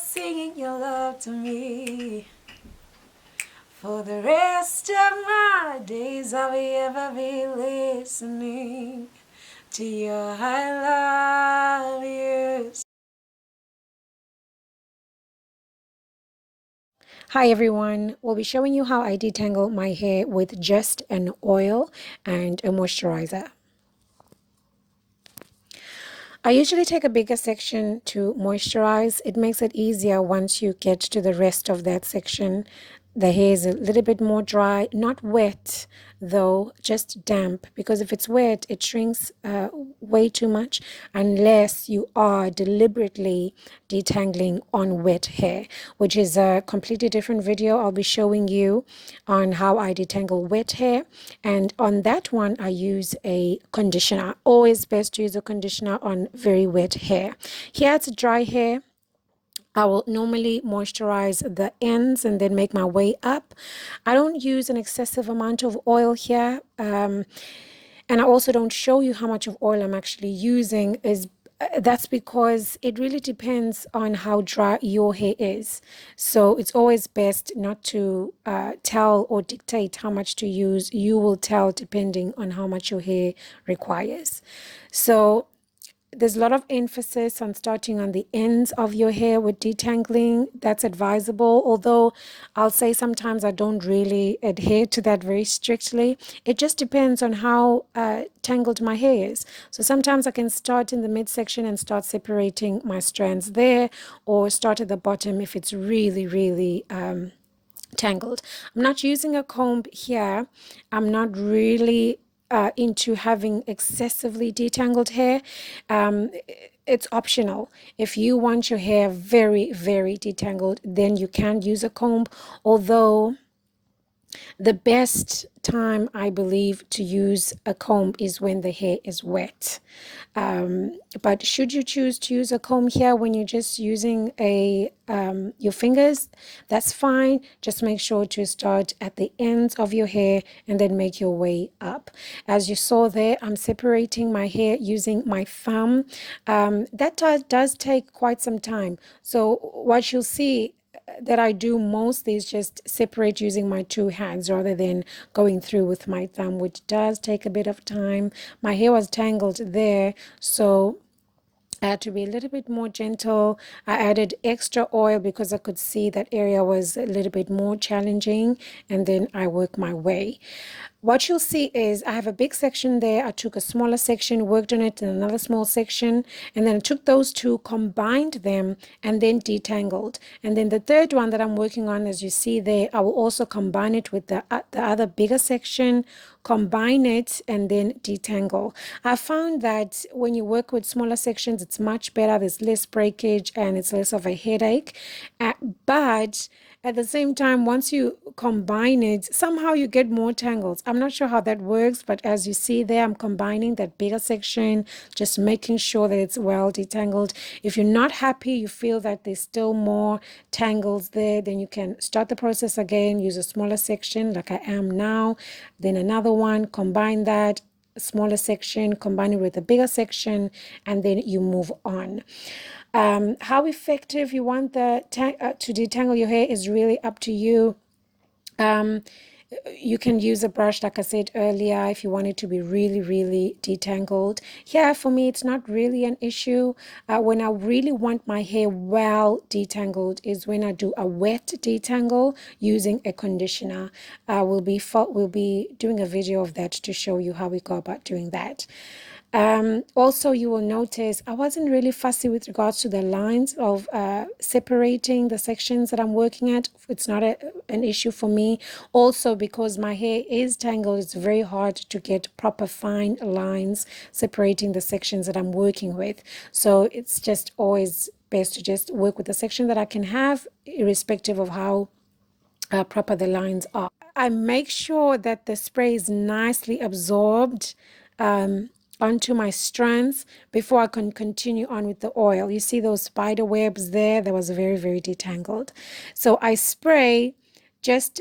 singing your love to me. For the rest of my days, I'll ever be listening to your I love you. Hi everyone, we'll be showing you how I detangle my hair with just an oil and a moisturizer. I usually take a bigger section to moisturize. It makes it easier once you get to the rest of that section. The hair is a little bit more dry, not wet though, just damp, because if it's wet, it shrinks way too much unless you are deliberately detangling on wet hair, which is a completely different video. I'll be showing you on how I detangle wet hair, and on that one I use a conditioner. Always best to use a conditioner on very wet hair. Here it's dry hair. I will normally moisturize the ends and then make my way up. I don't use an excessive amount of oil here. And I also don't show you how much of oil I'm actually using. That's because it really depends on how dry your hair is. So it's always best not to tell or dictate how much to use. You will tell depending on how much your hair requires. So there's a lot of emphasis on starting on the ends of your hair with detangling. That's advisable, although I'll say sometimes I don't really adhere to that very strictly. It just depends on how tangled my hair is. So sometimes I can start in the midsection and start separating my strands there, or start at the bottom if it's really, really tangled. I'm not using a comb here. I'm not really into having excessively detangled hair. It's optional. If you want your hair very, very detangled, then you can use a comb, although the best time, I believe, to use a comb is when the hair is wet. But should you choose to use a comb here when you're just using your fingers, that's fine. Just make sure to start at the ends of your hair and then make your way up. As you saw there, I'm separating my hair using my thumb. That does take quite some time. So what you'll see that I do mostly is just separate using my two hands rather than going through with my thumb, which does take a bit of time. My hair was tangled there, so I had to be a little bit more gentle. I added extra oil because I could see that area was a little bit more challenging, and then I work my way. What you'll see is I have a big section there. I took a smaller section, worked on it in another small section, and then I took those two, combined them, and then detangled. And then the third one that I'm working on, as you see there, I will also combine it with the other bigger section, combine it, and then detangle. I found that when you work with smaller sections, it's much better. There's less breakage and it's less of a headache. But at the same time, once you combine it, somehow you get more tangles. I'm not sure how that works, but as you see there, I'm combining that bigger section, just making sure that it's well detangled. If you're not happy, you feel that there's still more tangles there, then you can start the process again, use a smaller section like I am now, then another one, combine that smaller section, combine it with a bigger section, and then you move on. How effective you want to detangle your hair is really up to you. You can use a brush, like I said earlier, if you want it to be really, really detangled. Here, for me, it's not really an issue. When I really want my hair well detangled is when I do a wet detangle using a conditioner. We'll be doing a video of that to show you how we go about doing that. Also, you will notice I wasn't really fussy with regards to the lines of separating the sections that I'm working at. It's not an issue for me. Also, because my hair is tangled, it's very hard to get proper fine lines separating the sections that I'm working with. So it's just always best to just work with the section that I can have, irrespective of how proper the lines are. I make sure that the spray is nicely absorbed onto my strands before I can continue on with the oil. You see those spider webs there? That was very, very detangled. So I spray just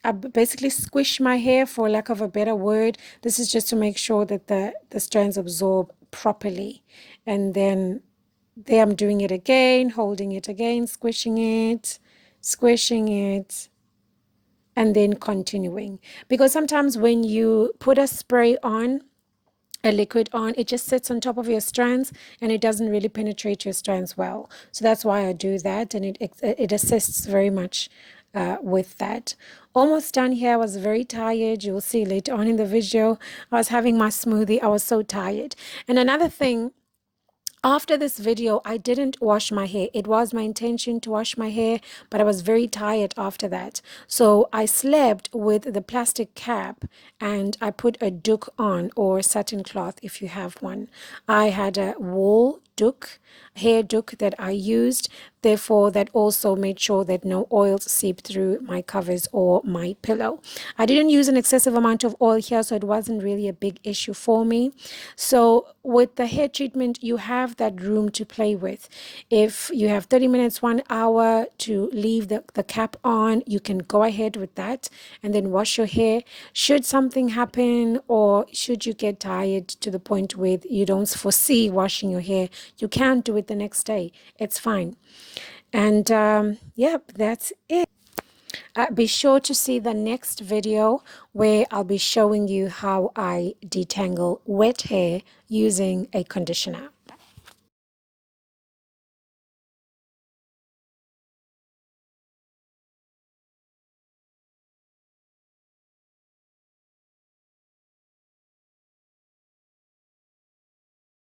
I basically squish my hair, for lack of a better word. This is just to make sure that the strands absorb properly. And then There I'm doing it again, holding it again, squishing it, and then continuing. Because sometimes when you put a spray on, a liquid on, it just sits on top of your strands and it doesn't really penetrate your strands well. So that's why I do that, and it assists very much with that. Almost done here. I was very tired. You will see later on in the video. I was having my smoothie. I was so tired. And another thing, after this video, I didn't wash my hair. It was my intention to wash my hair, but I was very tired after that. So I slept with the plastic cap and I put a doek on, or satin cloth if you have one. I had a wool doek, hair doek that I used. Therefore, that also made sure that no oils seep through my covers or my pillow. I didn't use an excessive amount of oil here, so it wasn't really a big issue for me. So with the hair treatment, you have that room to play with. If you have 30 minutes, 1 hour to leave the cap on, you can go ahead with that and then wash your hair. Should something happen, or should you get tired to the point where you don't foresee washing your hair, you can do it the next day. It's fine. And yep, that's it. Be sure to see the next video where I'll be showing you how I detangle wet hair using a conditioner.